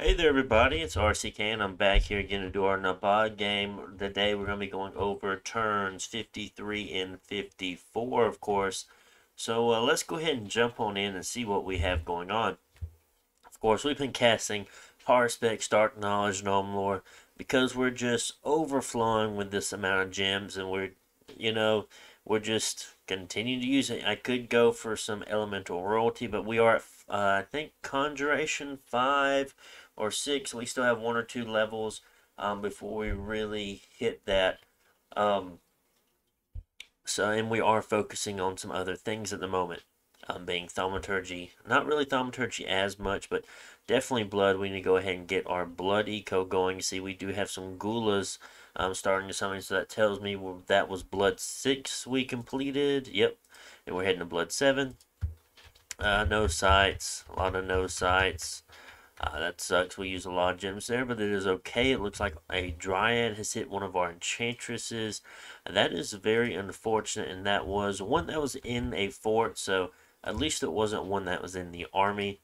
Hey there, everybody. It's RCK, and I'm back here again to do our Naba game. Today, we're going to be going over turns 53 and 54, of course. So, let's go ahead and jump on in and see what we have going on. Of course, we've been casting Power Specs, Dark Knowledge, Gnome Lore because we're just overflowing with this amount of gems, and you know, we're just continuing to use it. I could go for some Elemental Royalty, but we are at, I think, Conjuration 5 or 6. We still have one or two levels before we really hit that. Um, and we are focusing on some other things at the moment, being thaumaturgy. Not really thaumaturgy as much, but definitely blood. We need to go ahead and get our blood eco going. See, we do have some gulas starting to summon, so that tells me that was blood 6 we completed. Yep, and we're heading to blood 7. No sights, a lot of no sights. That sucks. We use a lot of gems there, but it is okay. It looks like a Dryad has hit one of our Enchantresses. That is very unfortunate, and that was one that was in a fort, so at least it wasn't one that was in the army.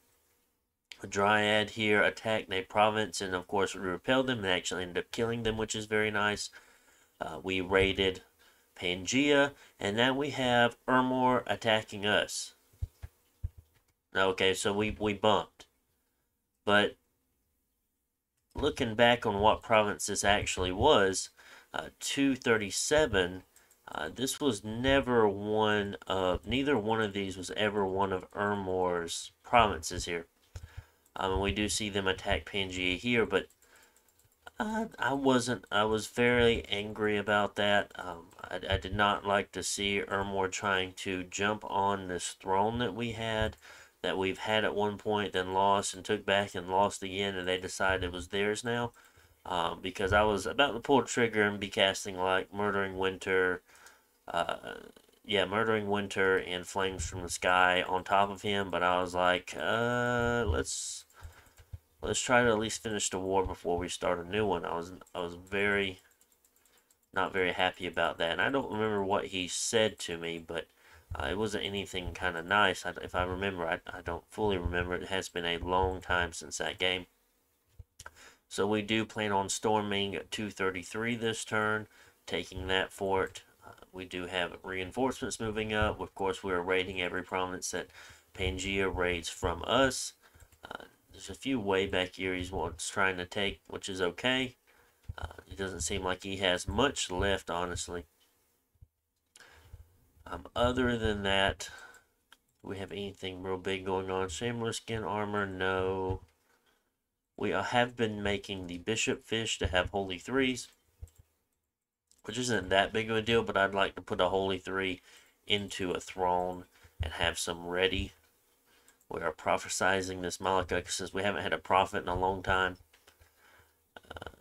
A Dryad here attacked a province, and of course we repelled them and actually ended up killing them, which is very nice. We raided Pangea, and now we have Ermor attacking us. Okay, so we bumped. But looking back on what province this actually was, 237, this was never neither one of these was ever one of Ermor's provinces here. We do see them attack Pangaea here, but I was very angry about that. I did not like to see Ermor trying to jump on this throne that we've had at one point, then lost and took back and lost again, and they decided it was theirs now. Because I was about to pull the trigger and be casting like Murdering Winter, Murdering Winter and Flames from the Sky on top of him, but I was like, let's try to at least finish the war before we start a new one. I was very not very happy about that, and I don't remember what he said to me, but it wasn't anything kind of nice. If I remember, I don't fully remember. It has been a long time since that game. So we do plan on storming 233 this turn, taking that fort. We do have reinforcements moving up. Of course, we're raiding every province that Pangea raids from us. There's a few way back here he's trying to take, which is okay. It doesn't seem like he has much left, honestly. Other than that, do we have anything real big going on? Shameless skin armor, no. We have been making the bishop fish to have holy threes, which isn't that big of a deal, but I'd like to put a holy three into a throne and have some ready. We are prophesizing this Malika since we haven't had a prophet in a long time.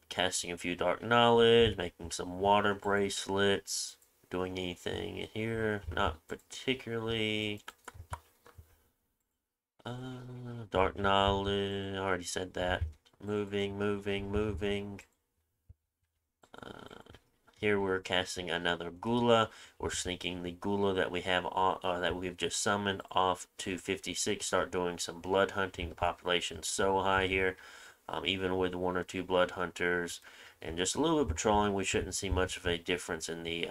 Casting a few dark knowledge, making some water bracelets. Doing anything in here? Not particularly. Dark knowledge. I already said that. Moving, moving, moving. Here we're casting another Gula. We're sneaking the Gula that we have that we've just summoned off to 56. Start doing some blood hunting. The population's so high here. Even with one or two blood hunters and just a little bit of patrolling, we shouldn't see much of a difference in the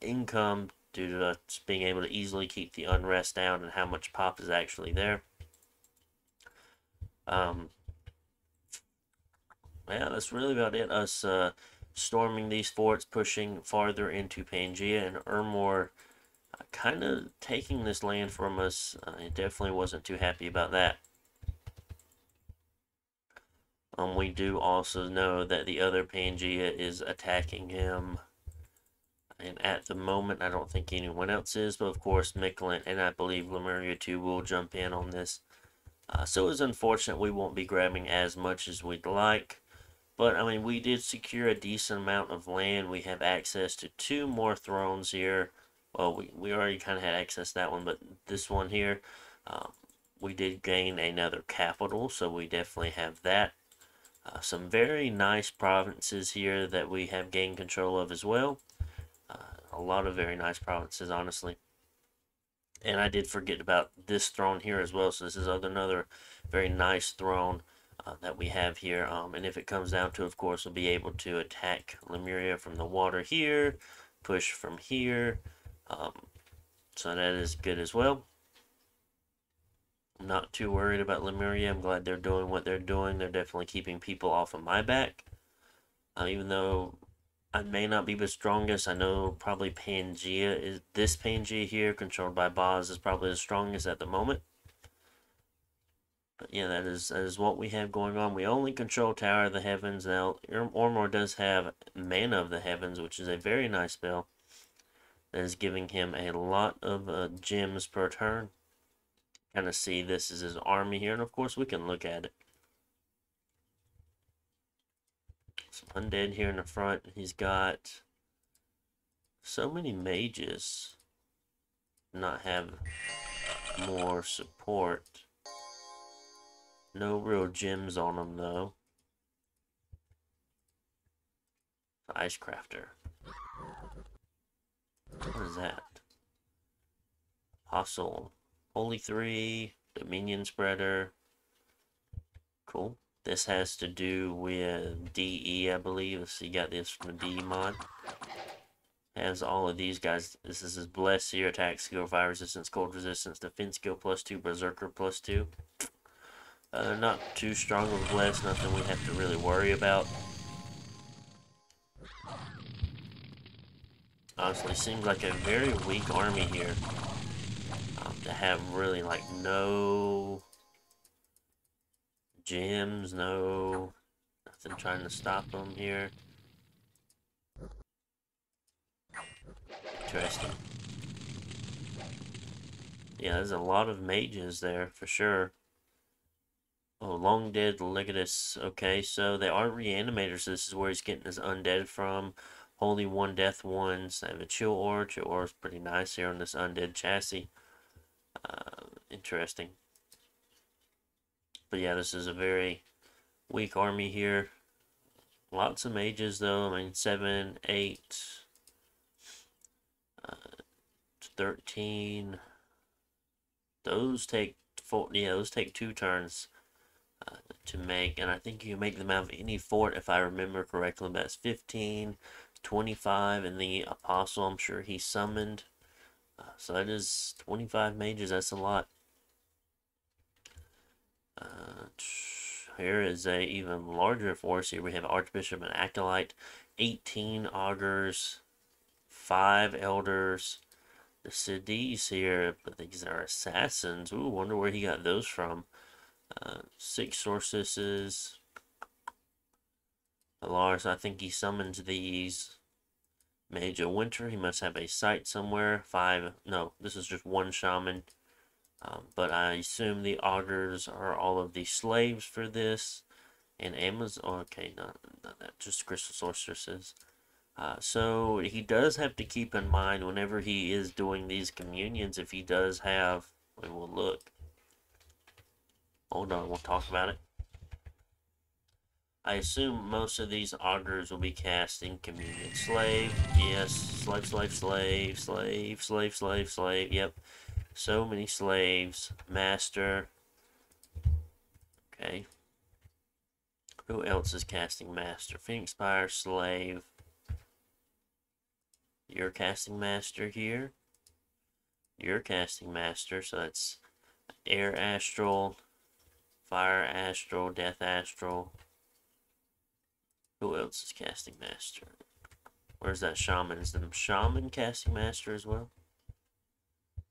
income due to us being able to easily keep the unrest down and how much pop is actually there. Yeah, that's really about it. Us storming these forts, pushing farther into Pangea, and Ermor kind of taking this land from us. I definitely wasn't too happy about that. We do also know that the other Pangea is attacking him. And at the moment, I don't think anyone else is. But of course, Mikkelin and I believe Lemuria too will jump in on this. So it's unfortunate we won't be grabbing as much as we'd like. But, I mean, we did secure a decent amount of land. We have access to 2 more thrones here. Well, we already kind of had access to that one, but this one here, we did gain another capital, so we definitely have that. Some very nice provinces here that we have gained control of as well. A lot of very nice provinces, honestly. And I did forget about this throne here as well, so this is another very nice throne. that we have here. And if it comes down to, of course, we'll be able to attack Lemuria from the water here, push from here. So that is good as well. I'm not too worried about Lemuria. I'm glad they're doing what they're doing. They're definitely keeping people off of my back. Even though I may not be the strongest, I know probably Pangea is this Pangea here, controlled by Boz, is probably the strongest at the moment. But yeah, that is what we have going on. We only control Tower of the Heavens. Now, Ormor does have Mana of the Heavens, which is a very nice spell. That is giving him a lot of gems per turn. Kind of see this is his army here, and of course we can look at it. Some undead here in the front. He's got so many mages. Not have more support. No real gems on him though. Ice Crafter. What is that? Apostle. Holy 3. Dominion Spreader. Cool. This has to do with DE, I believe. Let's see, got this from the DE mod. Has all of these guys. This is his Bless here. Attack skill, fire resistance, cold resistance, defense skill +2, berserker +2. Not too strong of a Bless, nothing we have to really worry about. Honestly, seems like a very weak army here. To have really like no gems, nothing trying to stop them here. Interesting. Yeah, there's a lot of mages there for sure. Oh, Long Dead Legatus. Okay, so they are reanimators. So this is where he's getting his undead from. Holy 1, Death 1s. I have a Chill Ore. Chill Ore is pretty nice here on this undead chassis. Interesting. But yeah, this is a very weak army here. Lots of mages though. I mean, 7, 8, 13. Those take 4. Yeah, those take 2 turns to make, and I think you can make them out of any fort if I remember correctly. That's 15, 25, and the Apostle. I'm sure he summoned. So that is 25 mages. That's a lot. Here is a even larger force. Here we have Archbishop and Acolyte, 18 augurs, 5 elders. The Sidis here, but these are assassins. Ooh, wonder where he got those from. 6 sorceresses. Alars, I think he summons these. Mage of Winter, he must have a site somewhere. 5, no, this is just 1 shaman. But I assume the augurs are all of the slaves for this. And Amazon, okay, not that, just crystal sorceresses. So he does have to keep in mind whenever he is doing these communions, if he does have, we will look. Hold on, we'll talk about it. I assume most of these augurs will be casting communion. Slave, yes, slave, slave, slave, slave, slave, slave, slave, yep. So many slaves. Master. Okay. Who else is casting Master? Phoenix Spire, Slave. You're casting Master here. You're casting Master, so that's Air Astral, Fire Astral, Death Astral. Who else is casting Master? Where's that Shaman? Is the Shaman casting Master as well?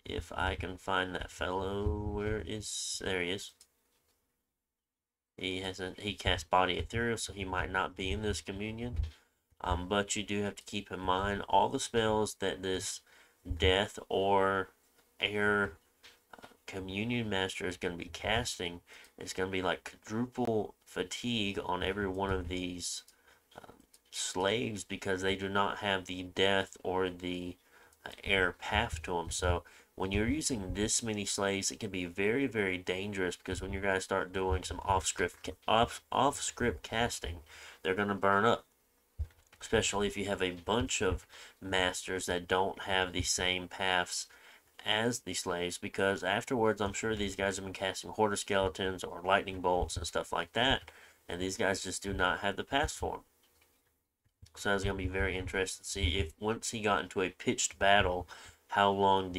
If I can find that fellow, there he is. He cast Body Ethereal, so he might not be in this communion. But you do have to keep in mind all the spells that this Death or Air Communion Master is going to be casting. It's going to be like quadruple fatigue on every one of these slaves, because they do not have the Death or the Air path to them. So when you're using this many slaves, it can be very, very dangerous, because when you guys start doing some off-script casting, they're going to burn up. Especially if you have a bunch of masters that don't have the same paths as the slaves, because afterwards I'm sure these guys have been casting hoarder skeletons or lightning bolts and stuff like that, and these guys just do not have the pass for them. So that's going to be very interesting to see if once he got into a pitched battle, how long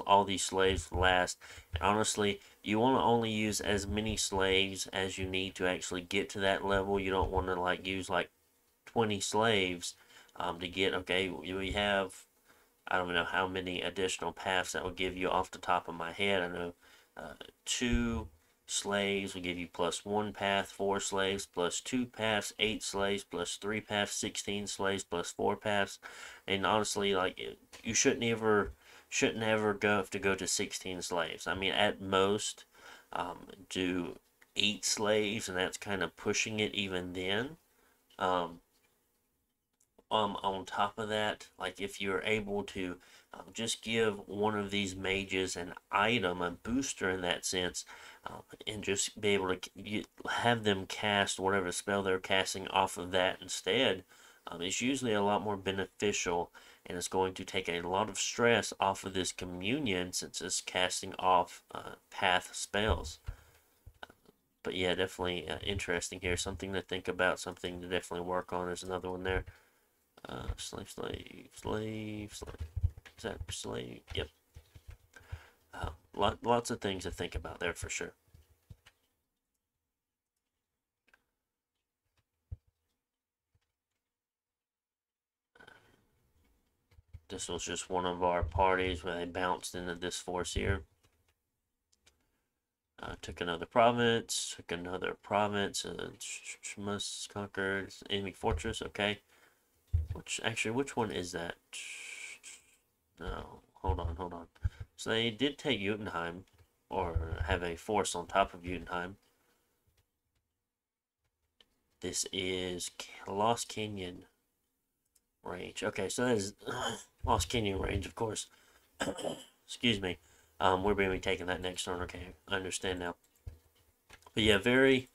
all these slaves last. And honestly, you want to only use as many slaves as you need to actually get to that level. You don't want to like use like 20 slaves to get, okay, we have, I don't know how many additional paths that will give you off the top of my head. I know 2 slaves will give you plus 1 path, 4 slaves, plus 2 paths, 8 slaves, plus 3 paths, 16 slaves, plus 4 paths. And honestly, like, you shouldn't ever have to go to 16 slaves. I mean, at most, do 8 slaves, and that's kind of pushing it even then. Um, on top of that, like if you're able to just give one of these mages an item, a booster in that sense, and just be able to have them cast whatever spell they're casting off of that instead, is usually a lot more beneficial, and it's going to take a lot of stress off of this communion since it's casting off path spells. But yeah, definitely interesting here. Something to think about, something to definitely work on. There's another one there. Slave, slave, slave, slave. Is that slave? Yep. Lots of things to think about there for sure. This was just one of our parties where they bounced into this force here. Took another province, must conquer enemy fortress, okay. Which one is that? No, hold on. So they did take Jotunheim, or have a force on top of Jotunheim. This is Lost Canyon range. Okay, so that is Lost Canyon range, of course. Excuse me. We're going to be taking that next turn. Okay, I understand now. But yeah, very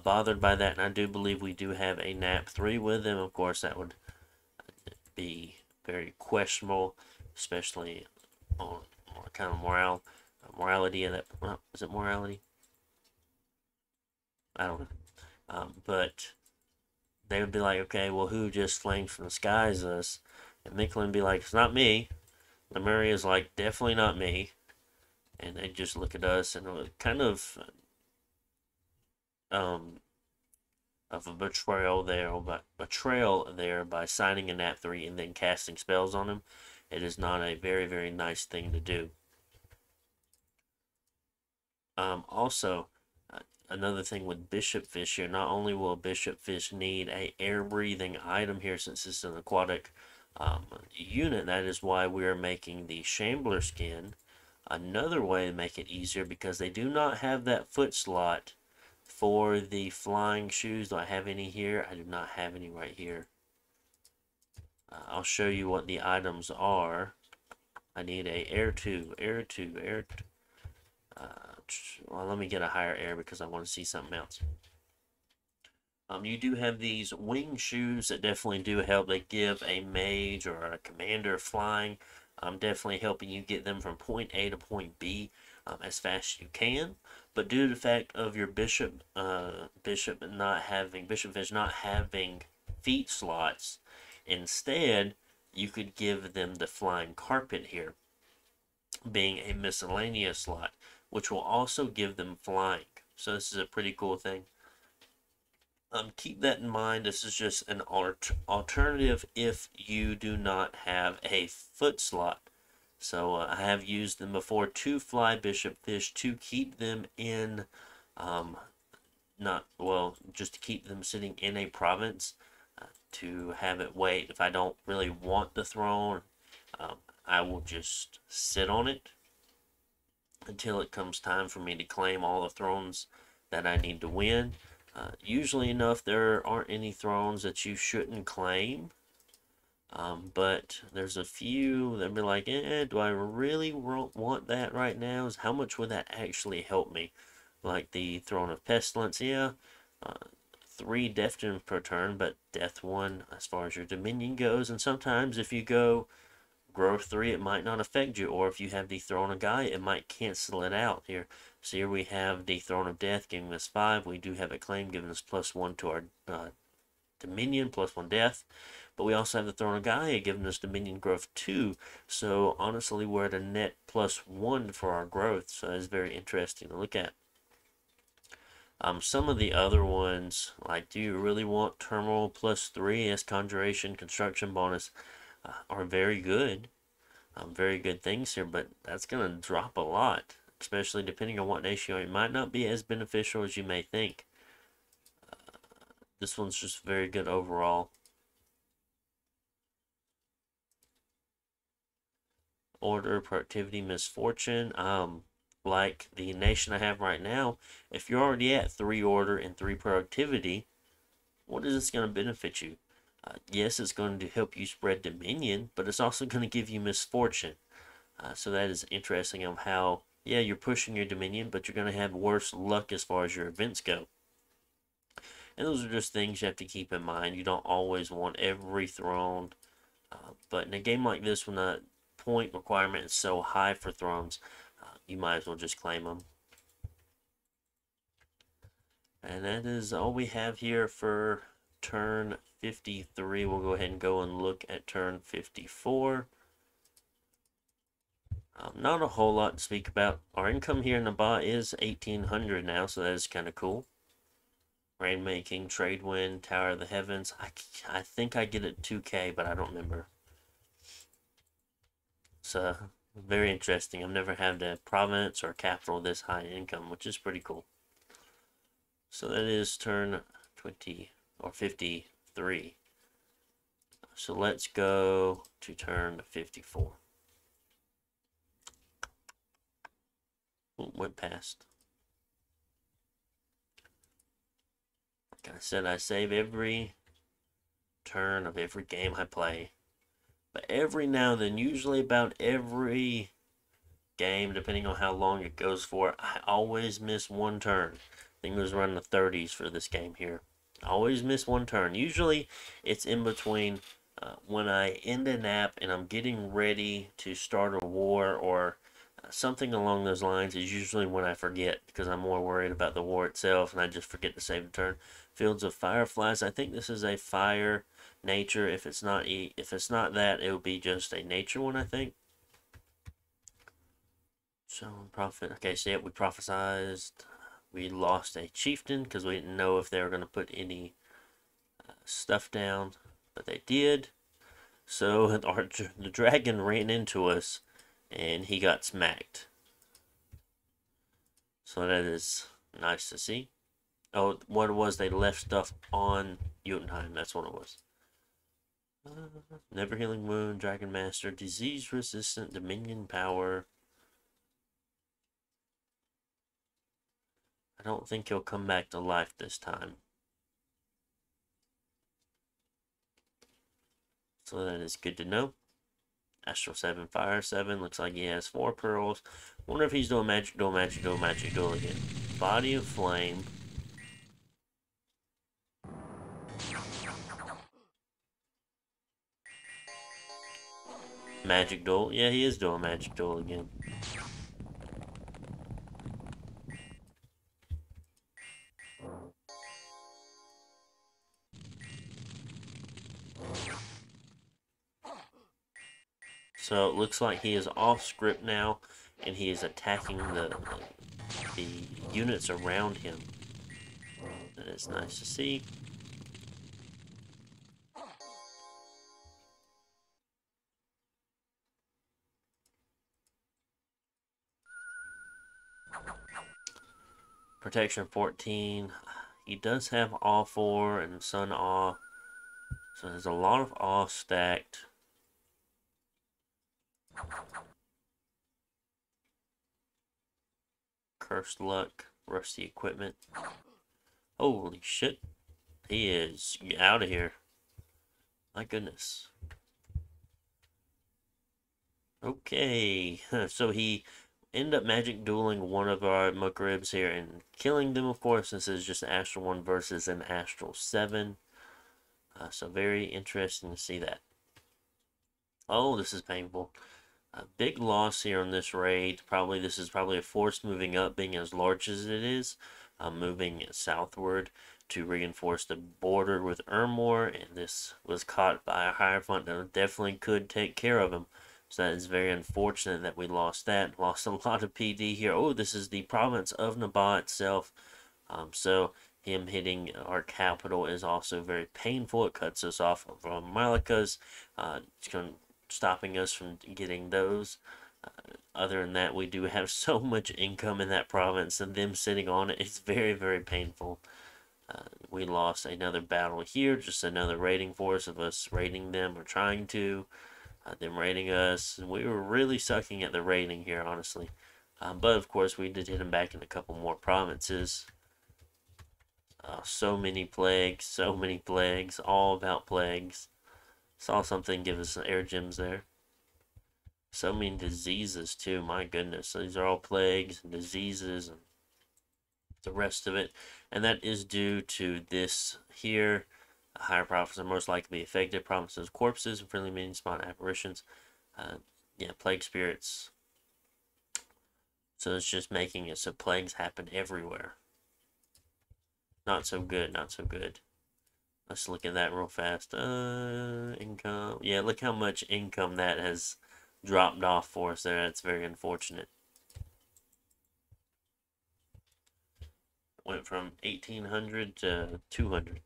bothered by that, and I do believe we do have a nap 3 with them. Of course, that would be very questionable, especially on kind of morality of that. Is it morality? I don't know. But they would be like, okay, well, who just flames from the skies us? And Micklin would be like, it's not me. Lemuria is like, definitely not me. And they just look at us and kind of a betrayal there by signing a nat 3 and then casting spells on him. It is not a very, very nice thing to do. Also, another thing with Bishop Fish here, not only will Bishop Fish need a air-breathing item here since it's an aquatic unit, that is why we are making the Shambler skin. Another way to make it easier, because they do not have that foot slot for the flying shoes. Do I have any here? I do not have any right here. I'll show you what the items are. I need a air 2. Well, let me get a higher air because I want to see something else. You do have these wing shoes that definitely do help. They give a mage or a commander flying, definitely helping you get them from point A to point B as fast as you can. But due to the fact of your bishop fish not having feet slots, instead you could give them the flying carpet here, being a miscellaneous slot, which will also give them flying. So this is a pretty cool thing. Keep that in mind. This is just an alternative if you do not have a foot slot. So I have used them before to fly bishop fish to keep them in, just to keep them sitting in a province, to have it wait. If I don't really want the throne, I will just sit on it until it comes time for me to claim all the thrones that I need to win. Usually enough, there aren't any thrones that you shouldn't claim. But there's a few that be like, do I really want that right now? How much would that actually help me? Like the Throne of Pestilence, yeah. 3 death gems per turn, but death 1 as far as your dominion goes. And sometimes if you go growth 3, it might not affect you, or if you have the Throne of Gaia, it might cancel it out here. So here we have the Throne of Death giving us 5. We do have a claim giving us +1 to our Dominion, +1 Death. But we also have the Throne of Gaia giving us Dominion growth 2. So honestly, we're at a net +1 for our growth. So that's very interesting to look at. Some of the other ones, like do you really want Terminal +3 as Conjuration Construction bonus, are very good. Very good things here, but that's going to drop a lot, especially depending on what nation you're in. It might not be as beneficial as you may think. This one's just very good overall. Order, productivity, misfortune. Like the nation I have right now, if you're already at 3 order and 3 productivity, what is this going to benefit you? Yes, it's going to help you spread dominion, but it's also going to give you misfortune. So that is interesting of how, yeah, you're pushing your dominion, but you're going to have worse luck as far as your events go. And those are just things you have to keep in mind. You don't always want every throne, but in a game like this, when the point requirement is so high for thrones, you might as well just claim them. And that is all we have here for turn 53. We'll go ahead and go and look at turn 54. Not a whole lot to speak about. Our income here in Naba is 1,800 now, so that is kind of cool. Rainmaking, trade wind, Tower of the Heavens. I think I get it 2K, but I don't remember. It's very interesting. I've never had a province or capital this high income, which is pretty cool. So that is turn 20 or 53. So let's go to turn 54. Ooh, went past. Like I said, I save every turn of every game I play. But every now and then, usually about every game, depending on how long it goes for, I always miss one turn. I think it was around the 30s for this game here. I always miss one turn. Usually, it's in between when I end a nap and I'm getting ready to start a war or something along those lines is usually when I forget because I'm more worried about the war itself and I just forget to save the turn. Fields of Fireflies. I think this is a fire nature. If it's not that, it will be just a nature one, I think. So prophet. Okay, so yeah, we prophesized. We lost a chieftain because we didn't know if they were going to put any stuff down, but they did. So the dragon ran into us, and he got smacked. So that is nice to see. Oh, what it was, they left stuff on Jotunheim. That's what it was. Never Healing Wound, Dragon Master, Disease Resistant, Dominion Power. I don't think he'll come back to life this time. So that is good to know. Astral 7, Fire 7. Looks like he has 4 pearls. Wonder if he's doing Magic Duel, Magic Duel, Magic Duel again. Body of Flame. Magic Duel. Yeah, he is doing Magic Duel again. So it looks like he is off script now, and he is attacking the units around him. That is nice to see. Protection 14. He does have Awe 4 and Sun Awe. So there's a lot of Awe stacked. Cursed Luck. Rusty Equipment. Holy shit. He is out of here. My goodness. Okay. So he ended up magic dueling one of our Mukribs here and killing them, of course. This is just Astral 1 versus an Astral 7. So very interesting to see that. Oh, this is painful. A big loss here on this raid. Probably this is probably a force moving up, being as large as it is, moving southward to reinforce the border with Ermor, and this was caught by a Hierophant that definitely could take care of him. So that is very unfortunate that we lost that. Lost a lot of PD here. Oh, this is the province of Naba itself. So him hitting our capital is also very painful. It cuts us off from Malakas, stopping us from getting those. Other than that, we do have so much income in that province, and them sitting on it is very, very painful. We lost another battle here, just another raiding force of us raiding them or trying to, them raiding us. And we were really sucking at the raiding here, honestly. But of course, we did hit them back in a couple more provinces. So many plagues, all about plagues. Saw something give us air gems there. So many diseases too, my goodness. So these are all plagues and diseases and the rest of it. And that is due to this here. Higher prophets are most likely affected. Promises corpses and friendly meeting spot apparitions. Yeah, plague spirits. So it's just making it so plagues happen everywhere. Not so good, not so good. Let's look at that real fast. Income. Yeah, look how much income that has dropped off for us there. That's very unfortunate. Went from 1800 to 200.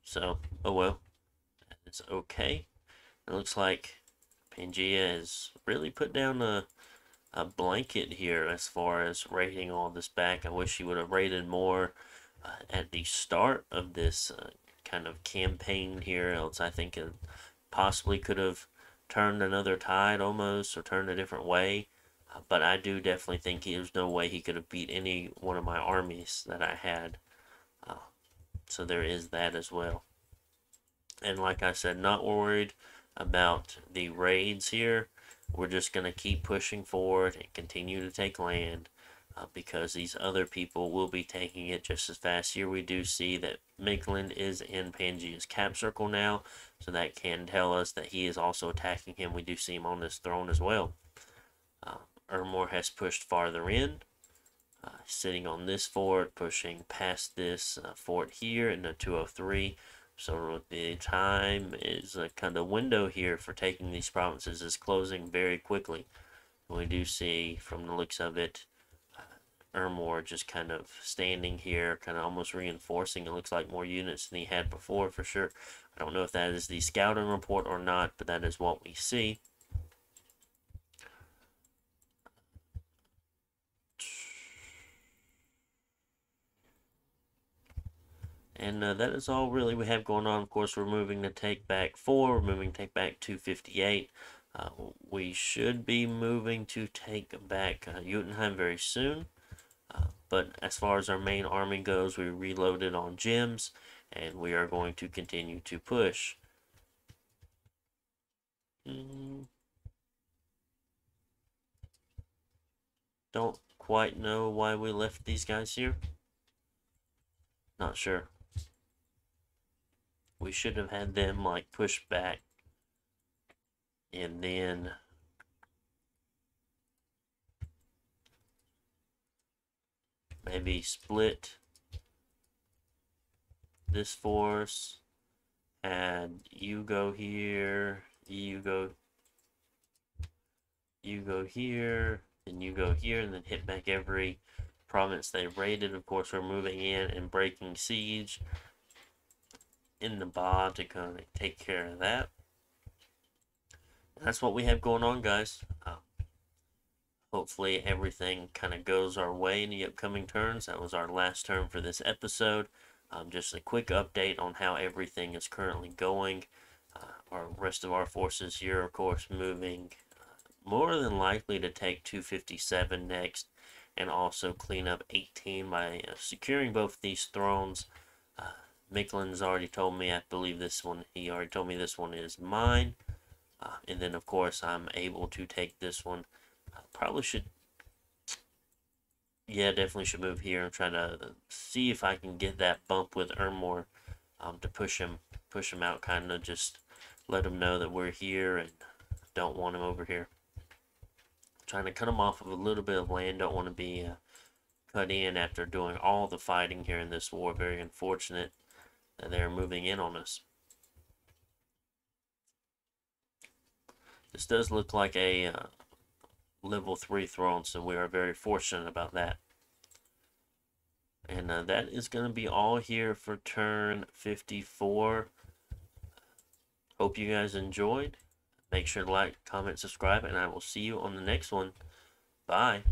So, oh well. It's okay. It looks like Pangea has really put down a blanket here as far as rating all this back. I wish he would have rated more at the start of this kind of campaign here, else I think it possibly could have turned another tide almost, or turned a different way. But I do definitely think there's no way he could have beat any one of my armies that I had. Uh, so there is that as well. And like I said, not worried about the raids here. We're just going to keep pushing forward and continue to take land. Because these other people will be taking it just as fast. Here we do see that Maitland is in Pangea's cap circle now, so that can tell us that he is also attacking him. We do see him on this throne as well. Ermor has pushed farther in, sitting on this fort, pushing past this fort here in the 203. So the time is kind of window here for taking these provinces is closing very quickly. We do see from the looks of it, Ermor just kind of standing here, kind of almost reinforcing. It looks like more units than he had before for sure. I don't know if that is the scouting report or not, but that is what we see. And that is all really we have going on. Of course, we're moving to take back 4. We're moving to take back 258. We should be moving to take back Jotunheim very soon. But as far as our main army goes, we reloaded on gems, and we are going to continue to push. Don't quite know why we left these guys here. Not sure. We should have had them like push back and then maybe split this force, and you go here, you go here, and you go here, and then hit back every province they raided. Of course, we're moving in and breaking siege in the Naba to kind of take care of that. And that's what we have going on, guys. Hopefully everything kind of goes our way in the upcoming turns. That was our last turn for this episode. Just a quick update on how everything is currently going. Our rest of our forces here, of course, moving more than likely to take 257 next, and also clean up 18 by securing both these thrones. Micklin's already told me, I believe this one, he already told me this one is mine. And then, of course, I'm able to take this one. Probably should, yeah, definitely should move here and try to see if I can get that bump with Ermor to push him out, kind of just let them know that we're here and don't want them over here. Trying to cut them off of a little bit of land. Don't want to be cut in after doing all the fighting here in this war. Very unfortunate that they're moving in on us. This does look like a level 3 throne, so we are very fortunate about that. And that is going to be all here for turn 54. Hope you guys enjoyed. Make sure to like, comment, subscribe, and I will see you on the next one. Bye.